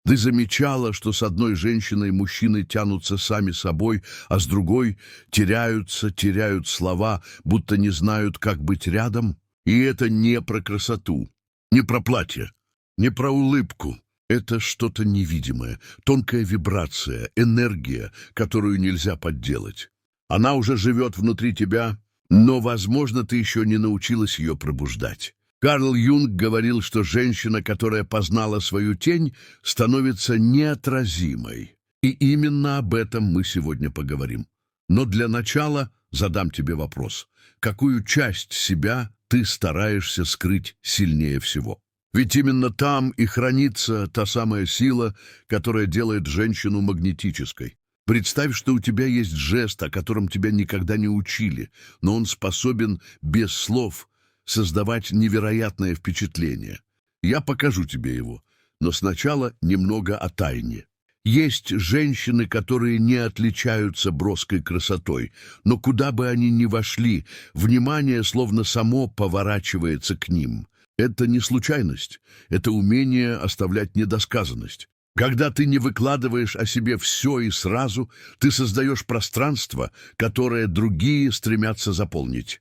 Ты замечала, что с одной женщиной мужчины тянутся сами собой, а с другой теряют слова, будто не знают, как быть рядом? И это не про красоту, не про платье, не про улыбку. Это что-то невидимое, тонкая вибрация, энергия, которую нельзя подделать. Она уже живет внутри тебя, но, возможно, ты еще не научилась ее пробуждать. Карл Юнг говорил, что женщина, которая познала свою тень, становится неотразимой. И именно об этом мы сегодня поговорим. Но для начала задам тебе вопрос. Какую часть себя ты стараешься скрыть сильнее всего? Ведь именно там и хранится та самая сила, которая делает женщину магнетической. Представь, что у тебя есть жест, о котором тебя никогда не учили, но он способен без слов создавать невероятное впечатление. Я покажу тебе его, но сначала немного о тайне. Есть женщины, которые не отличаются броской красотой, но куда бы они ни вошли, внимание словно само поворачивается к ним. Это не случайность, это умение оставлять недосказанность. Когда ты не выкладываешь о себе все и сразу, ты создаешь пространство, которое другие стремятся заполнить.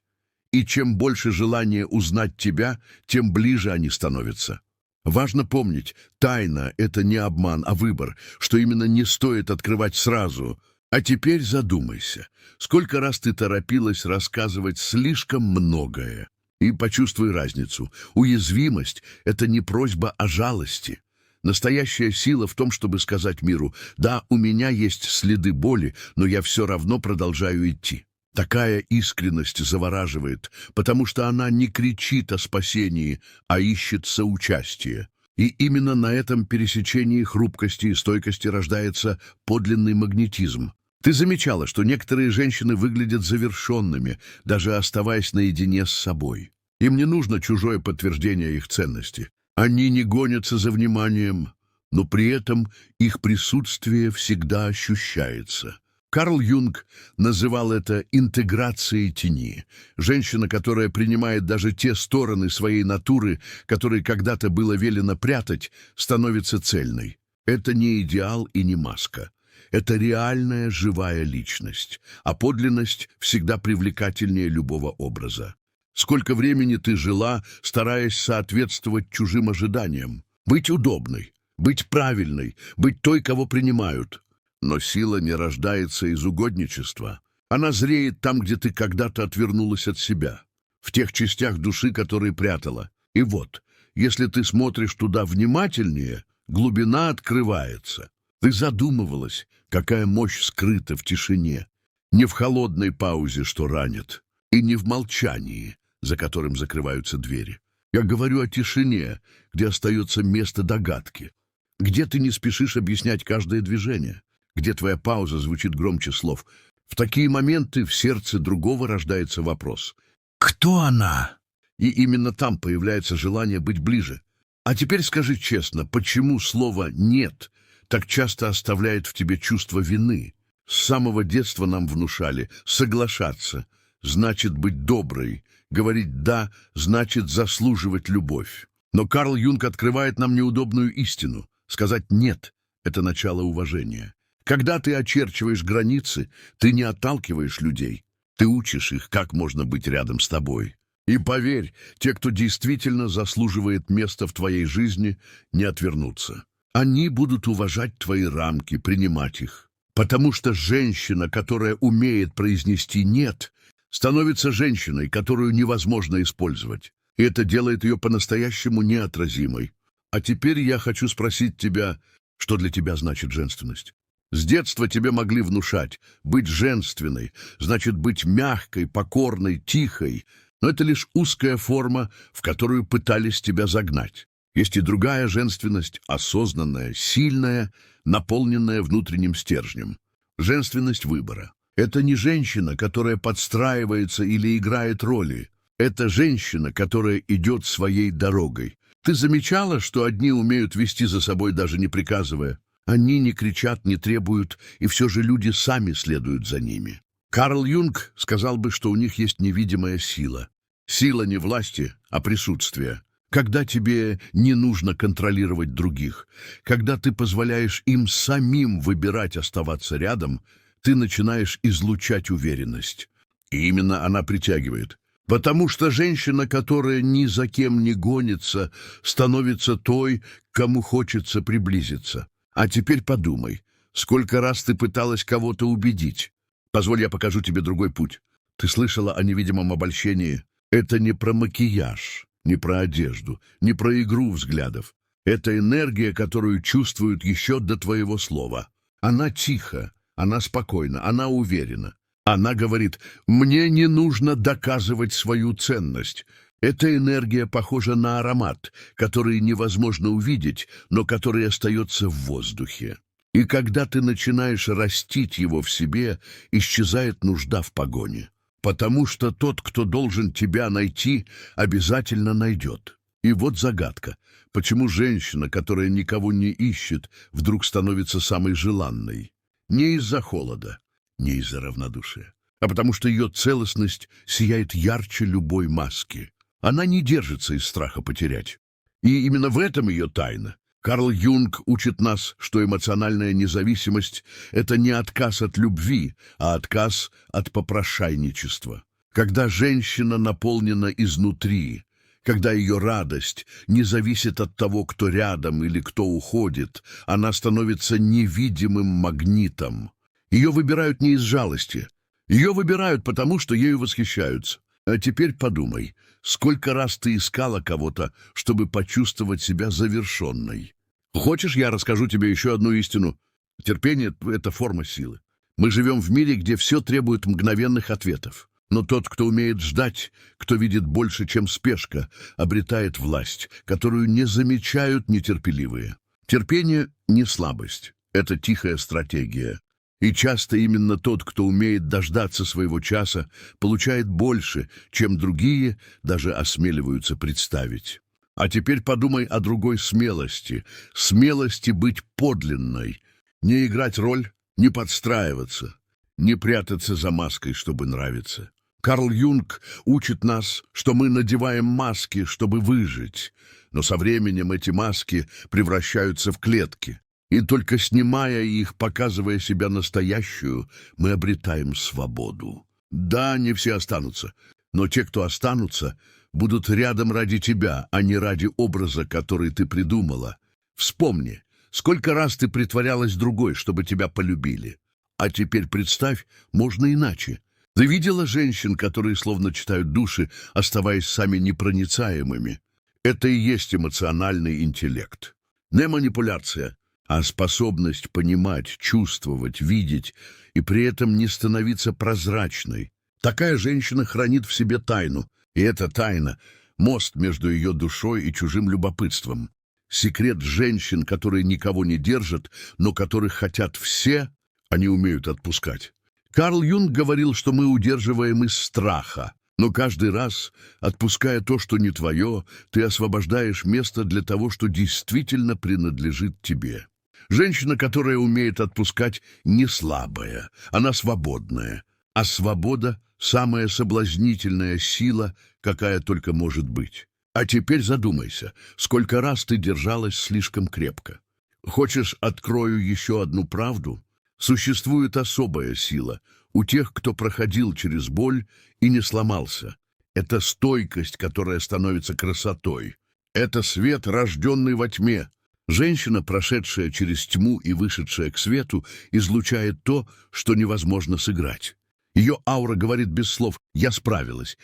И чем больше желания узнать тебя, тем ближе они становятся. Важно помнить, тайна — это не обман, а выбор, что именно не стоит открывать сразу. А теперь задумайся, сколько раз ты торопилась рассказывать слишком многое. И почувствуй разницу. Уязвимость — это не просьба о жалости. Настоящая сила в том, чтобы сказать миру: «Да, у меня есть следы боли, но я все равно продолжаю идти». Такая искренность завораживает, потому что она не кричит о спасении, а ищет соучастие. И именно на этом пересечении хрупкости и стойкости рождается подлинный магнетизм. Ты замечала, что некоторые женщины выглядят завершенными, даже оставаясь наедине с собой. Им не нужно чужое подтверждение их ценности. Они не гонятся за вниманием, но при этом их присутствие всегда ощущается. Карл Юнг называл это интеграцией тени. Женщина, которая принимает даже те стороны своей натуры, которые когда-то было велено прятать, становится цельной. Это не идеал и не маска. Это реальная живая личность, а подлинность всегда привлекательнее любого образа. Сколько времени ты жила, стараясь соответствовать чужим ожиданиям? Быть удобной, быть правильной, быть той, кого принимают. Но сила не рождается из угодничества. Она зреет там, где ты когда-то отвернулась от себя, в тех частях души, которые прятала. И вот, если ты смотришь туда внимательнее, глубина открывается. Ты задумывалась, какая мощь скрыта в тишине, не в холодной паузе, что ранит, и не в молчании, за которым закрываются двери. Я говорю о тишине, где остается место догадки, где ты не спешишь объяснять каждое движение, где твоя пауза звучит громче слов. В такие моменты в сердце другого рождается вопрос: «Кто она?» И именно там появляется желание быть ближе. А теперь скажи честно, почему слово «нет» так часто оставляет в тебе чувство вины? С самого детства нам внушали: соглашаться значит быть доброй, говорить «да» значит заслуживать любовь. Но Карл Юнг открывает нам неудобную истину. Сказать «нет» — это начало уважения. Когда ты очерчиваешь границы, ты не отталкиваешь людей. Ты учишь их, как можно быть рядом с тобой. И поверь, те, кто действительно заслуживает места в твоей жизни, не отвернутся. Они будут уважать твои рамки, принимать их. Потому что женщина, которая умеет произнести «нет», становится женщиной, которую невозможно использовать. И это делает ее по-настоящему неотразимой. А теперь я хочу спросить тебя, что для тебя значит женственность? С детства тебе могли внушать: быть женственной значит быть мягкой, покорной, тихой. Но это лишь узкая форма, в которую пытались тебя загнать. Есть и другая женственность, осознанная, сильная, наполненная внутренним стержнем. Женственность выбора. Это не женщина, которая подстраивается или играет роли. Это женщина, которая идет своей дорогой. Ты замечала, что одни умеют вести за собой, даже не приказывая? Они не кричат, не требуют, и все же люди сами следуют за ними. Карл Юнг сказал бы, что у них есть невидимая сила. Сила не власти, а присутствия. когда тебе не нужно контролировать других, когда ты позволяешь им самим выбирать оставаться рядом, ты начинаешь излучать уверенность. И именно она притягивает. Потому что женщина, которая ни за кем не гонится, становится той, к кому хочется приблизиться. А теперь подумай, сколько раз ты пыталась кого-то убедить. Позволь, я покажу тебе другой путь. Ты слышала о невидимом обольщении? Это не про макияж, не про одежду, не про игру взглядов. Это энергия, которую чувствуют еще до твоего слова. Она тиха, она спокойна, она уверена. Она говорит: «Мне не нужно доказывать свою ценность». Эта энергия похожа на аромат, который невозможно увидеть, но который остается в воздухе. И когда ты начинаешь растить его в себе, исчезает нужда в погоне. Потому что тот, кто должен тебя найти, обязательно найдет. И вот загадка. Почему женщина, которая никого не ищет, вдруг становится самой желанной? Не из-за холода, не из-за равнодушия, а потому что ее целостность сияет ярче любой маски. Она не держится из страха потерять. И именно в этом ее тайна. Карл Юнг учит нас, что эмоциональная независимость — это не отказ от любви, а отказ от попрошайничества. Когда женщина наполнена изнутри, когда ее радость не зависит от того, кто рядом или кто уходит, она становится невидимым магнитом. Ее выбирают не из жалости. Ее выбирают потому, что ею восхищаются. А теперь подумай, сколько раз ты искала кого-то, чтобы почувствовать себя завершенной. Хочешь, я расскажу тебе еще одну истину? Терпение — это форма силы. Мы живем в мире, где все требует мгновенных ответов. Но тот, кто умеет ждать, кто видит больше, чем спешка, обретает власть, которую не замечают нетерпеливые. Терпение — не слабость, это тихая стратегия. И часто именно тот, кто умеет дождаться своего часа, получает больше, чем другие даже осмеливаются представить. А теперь подумай о другой смелости. Смелости быть подлинной. Не играть роль, не подстраиваться, не прятаться за маской, чтобы нравиться. Карл Юнг учит нас, что мы надеваем маски, чтобы выжить. Но со временем эти маски превращаются в клетки. И только снимая их, показывая себя настоящую, мы обретаем свободу. Да, не все останутся, но те, кто останутся, будут рядом ради тебя, а не ради образа, который ты придумала. Вспомни, сколько раз ты притворялась другой, чтобы тебя полюбили. А теперь представь, можно иначе. Ты видела женщин, которые словно читают души, оставаясь сами непроницаемыми? Это и есть эмоциональный интеллект. Не манипуляция, а способность понимать, чувствовать, видеть и при этом не становиться прозрачной. Такая женщина хранит в себе тайну, и эта тайна — мост между ее душой и чужим любопытством. Секрет женщин, которые никого не держат, но которых хотят все, они умеют отпускать. Карл Юнг говорил, что мы удерживаем из страха, но каждый раз, отпуская то, что не твое, ты освобождаешь место для того, что действительно принадлежит тебе. Женщина, которая умеет отпускать, не слабая, она свободная, а свобода — самая соблазнительная сила, какая только может быть. А теперь задумайся, сколько раз ты держалась слишком крепко. Хочешь, открою еще одну правду? Существует особая сила у тех, кто проходил через боль и не сломался. Это стойкость, которая становится красотой. Это свет, рожденный во тьме. Женщина, прошедшая через тьму и вышедшая к свету, излучает то, что невозможно сыграть. Ее аура говорит без слов: «Я справилась».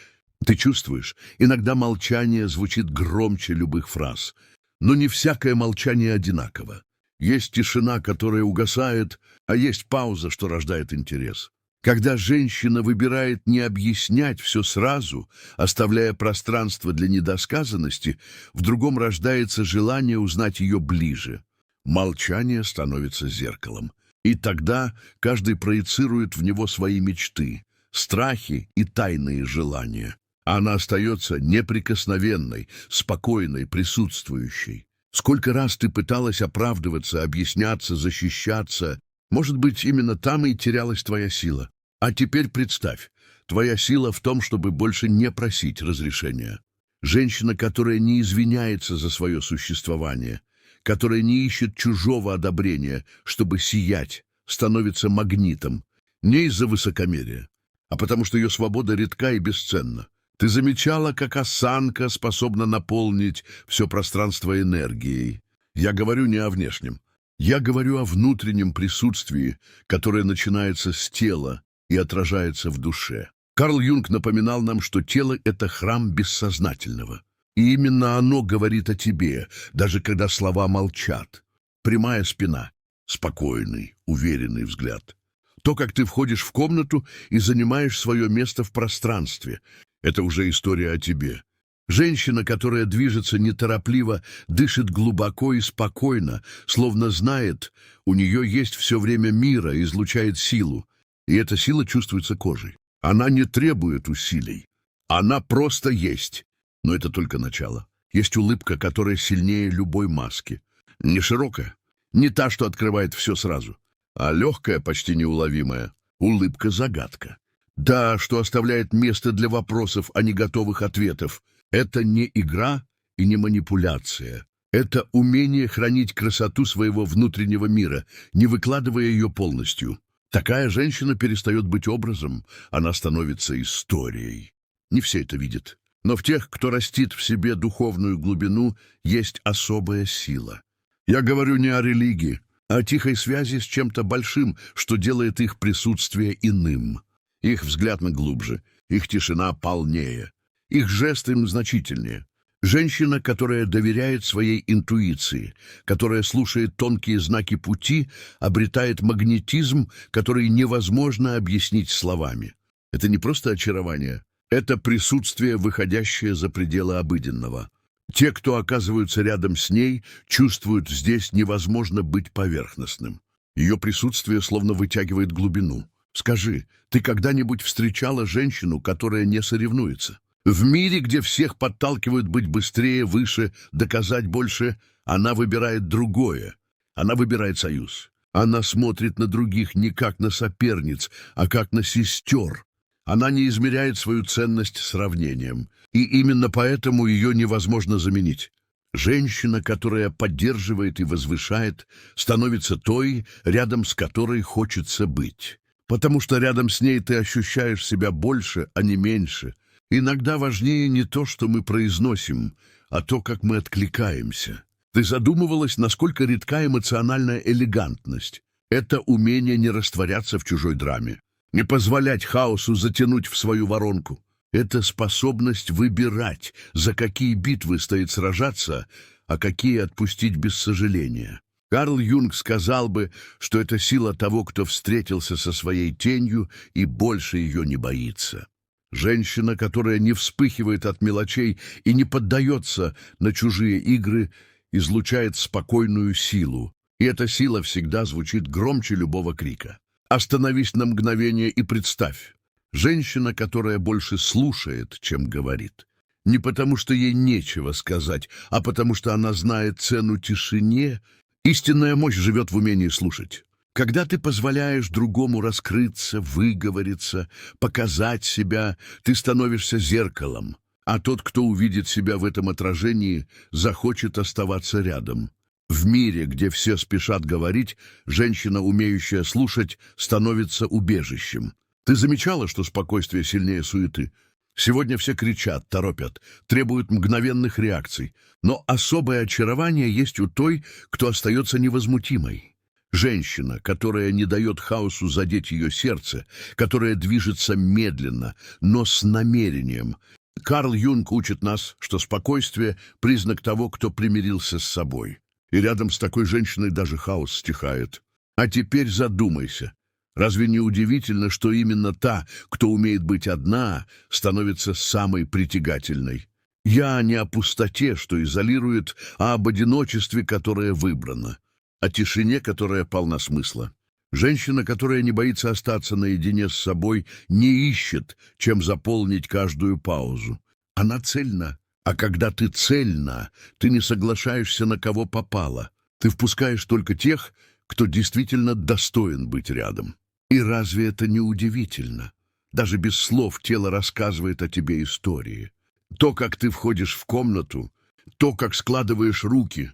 Ты чувствуешь, иногда молчание звучит громче любых фраз. Но не всякое молчание одинаково. Есть тишина, которая угасает, а есть пауза, что рождает интерес. Когда женщина выбирает не объяснять все сразу, оставляя пространство для недосказанности, в другом рождается желание узнать ее ближе. Молчание становится зеркалом. И тогда каждый проецирует в него свои мечты, страхи и тайные желания. Она остается неприкосновенной, спокойной, присутствующей. Сколько раз ты пыталась оправдываться, объясняться, защищаться? Может быть, именно там и терялась твоя сила. А теперь представь, твоя сила в том, чтобы больше не просить разрешения. Женщина, которая не извиняется за свое существование, которая не ищет чужого одобрения, чтобы сиять, становится магнитом. Не из-за высокомерия, а потому что ее свобода редка и бесценна. Ты замечала, как осанка способна наполнить все пространство энергией? Я говорю не о внешнем. Я говорю о внутреннем присутствии, которое начинается с тела и отражается в душе. Карл Юнг напоминал нам, что тело — это храм бессознательного. И именно оно говорит о тебе, даже когда слова молчат. Прямая спина, спокойный, уверенный взгляд. То, как ты входишь в комнату и занимаешь свое место в пространстве — это уже история о тебе. Женщина, которая движется неторопливо, дышит глубоко и спокойно, словно знает, у нее есть все время мира, излучает силу. И эта сила чувствуется кожей. Она не требует усилий. Она просто есть. Но это только начало. Есть улыбка, которая сильнее любой маски. Не широкая, не та, что открывает все сразу, а легкая, почти неуловимая. Улыбка-загадка. Да, что оставляет место для вопросов, а не готовых ответов. Это не игра и не манипуляция. Это умение хранить красоту своего внутреннего мира, не выкладывая ее полностью. Такая женщина перестает быть образом, она становится историей. Не все это видят. Но в тех, кто растит в себе духовную глубину, есть особая сила. Я говорю не о религии, а о тихой связи с чем-то большим, что делает их присутствие иным. Их взгляд глубже, их тишина полнее. Их жест им значительнее. Женщина, которая доверяет своей интуиции, которая слушает тонкие знаки пути, обретает магнетизм, который невозможно объяснить словами. Это не просто очарование, это присутствие, выходящее за пределы обыденного. Те, кто оказываются рядом с ней, чувствуют, здесь невозможно быть поверхностным. Ее присутствие словно вытягивает глубину. Скажи, ты когда-нибудь встречала женщину, которая не соревнуется? В мире, где всех подталкивают быть быстрее, выше, доказать больше, она выбирает другое. Она выбирает союз. Она смотрит на других не как на соперниц, а как на сестер. Она не измеряет свою ценность сравнением. И именно поэтому ее невозможно заменить. Женщина, которая поддерживает и возвышает, становится той, рядом с которой хочется быть. Потому что рядом с ней ты ощущаешь себя больше, а не меньше. Иногда важнее не то, что мы произносим, а то, как мы откликаемся. Ты задумывалась, насколько редка эмоциональная элегантность? Это умение не растворяться в чужой драме, не позволять хаосу затянуть в свою воронку. Это способность выбирать, за какие битвы стоит сражаться, а какие отпустить без сожаления. Карл Юнг сказал бы, что это сила того, кто встретился со своей тенью и больше ее не боится. Женщина, которая не вспыхивает от мелочей и не поддается на чужие игры, излучает спокойную силу. И эта сила всегда звучит громче любого крика. Остановись на мгновение и представь. Женщина, которая больше слушает, чем говорит. Не потому, что ей нечего сказать, а потому, что она знает цену тишине. Истинная мощь живет в умении слушать. Когда ты позволяешь другому раскрыться, выговориться, показать себя, ты становишься зеркалом, а тот, кто увидит себя в этом отражении, захочет оставаться рядом. В мире, где все спешат говорить, женщина, умеющая слушать, становится убежищем. Ты замечала, что спокойствие сильнее суеты? Сегодня все кричат, торопят, требуют мгновенных реакций, но особое очарование есть у той, кто остается невозмутимой. Женщина, которая не дает хаосу задеть ее сердце, которая движется медленно, но с намерением. Карл Юнг учит нас, что спокойствие – признак того, кто примирился с собой. И рядом с такой женщиной даже хаос стихает. А теперь задумайся. Разве не удивительно, что именно та, кто умеет быть одна, становится самой притягательной? Я не о пустоте, что изолирует, а об одиночестве, которое выбрано. О тишине, которая полна смысла. Женщина, которая не боится остаться наедине с собой, не ищет, чем заполнить каждую паузу. Она цельна. А когда ты цельна, ты не соглашаешься на кого попало. Ты впускаешь только тех, кто действительно достоин быть рядом. И разве это не удивительно? Даже без слов тело рассказывает о тебе истории. То, как ты входишь в комнату, то, как складываешь руки,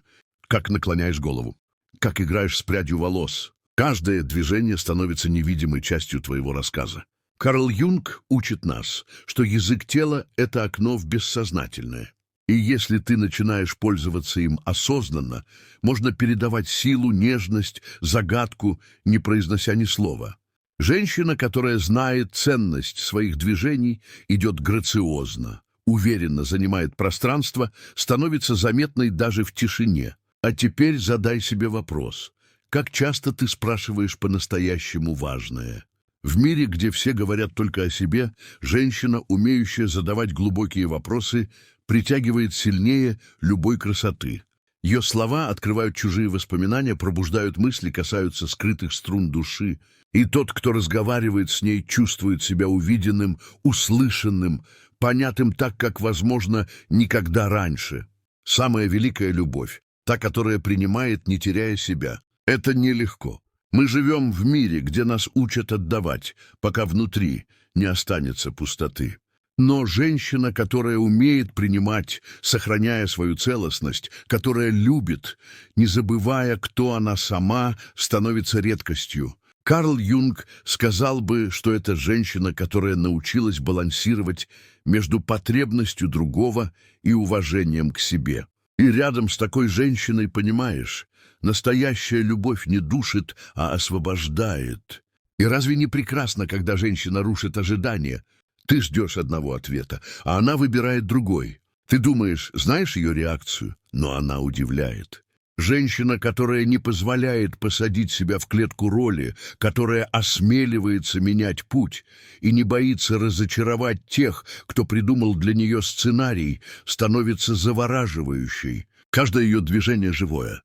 как наклоняешь голову, как играешь с прядью волос. Каждое движение становится невидимой частью твоего рассказа. Карл Юнг учит нас, что язык тела — это окно в бессознательное. И если ты начинаешь пользоваться им осознанно, можно передавать силу, нежность, загадку, не произнося ни слова. Женщина, которая знает ценность своих движений, идет грациозно, уверенно занимает пространство, становится заметной даже в тишине. А теперь задай себе вопрос: как часто ты спрашиваешь по-настоящему важное? В мире, где все говорят только о себе, женщина, умеющая задавать глубокие вопросы, притягивает сильнее любой красоты. Ее слова открывают чужие воспоминания, пробуждают мысли, касаются скрытых струн души. И тот, кто разговаривает с ней, чувствует себя увиденным, услышанным, понятым так, как, возможно, никогда раньше. Самая великая любовь — та, которая принимает, не теряя себя. Это нелегко. Мы живем в мире, где нас учат отдавать, пока внутри не останется пустоты. Но женщина, которая умеет принимать, сохраняя свою целостность, которая любит, не забывая, кто она сама, становится редкостью. Карл Юнг сказал бы, что это женщина, которая научилась балансировать между потребностью другого и уважением к себе. И рядом с такой женщиной, понимаешь, настоящая любовь не душит, а освобождает. И разве не прекрасно, когда женщина рушит ожидания? Ты ждешь одного ответа, а она выбирает другой. Ты думаешь, знаешь ее реакцию, но она удивляет. Женщина, которая не позволяет посадить себя в клетку роли, которая осмеливается менять путь и не боится разочаровать тех, кто придумал для нее сценарий, становится завораживающей. Каждое ее движение живое,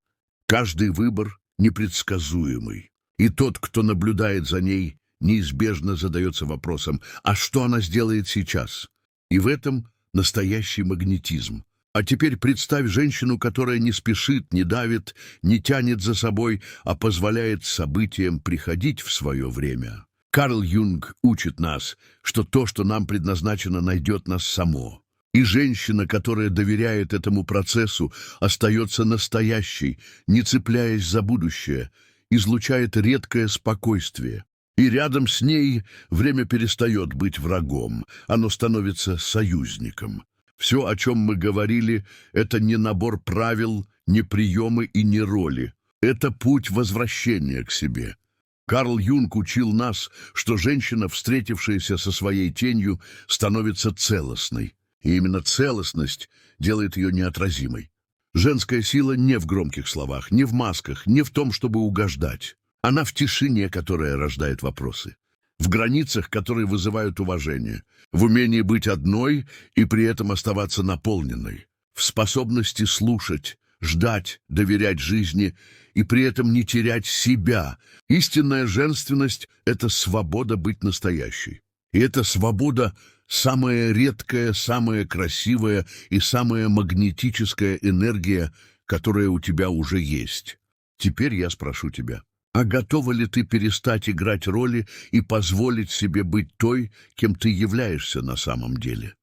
каждый выбор непредсказуемый. И тот, кто наблюдает за ней, неизбежно задается вопросом: а что она сделает сейчас? И в этом настоящий магнетизм. А теперь представь женщину, которая не спешит, не давит, не тянет за собой, а позволяет событиям приходить в свое время. Карл Юнг учит нас, что то, что нам предназначено, найдет нас само. И женщина, которая доверяет этому процессу, остается настоящей, не цепляясь за будущее, излучает редкое спокойствие. И рядом с ней время перестает быть врагом, оно становится союзником. Все, о чем мы говорили, это не набор правил, не приемы и не роли. Это путь возвращения к себе. Карл Юнг учил нас, что женщина, встретившаяся со своей тенью, становится целостной. И именно целостность делает ее неотразимой. Женская сила не в громких словах, не в масках, не в том, чтобы угождать. Она в тишине, которая рождает вопросы. В границах, которые вызывают уважение, в умении быть одной и при этом оставаться наполненной, в способности слушать, ждать, доверять жизни и при этом не терять себя. Истинная женственность — это свобода быть настоящей. И эта свобода — самая редкая, самая красивая и самая магнетическая энергия, которая у тебя уже есть. Теперь я спрошу тебя: а готова ли ты перестать играть роли и позволить себе быть той, кем ты являешься на самом деле?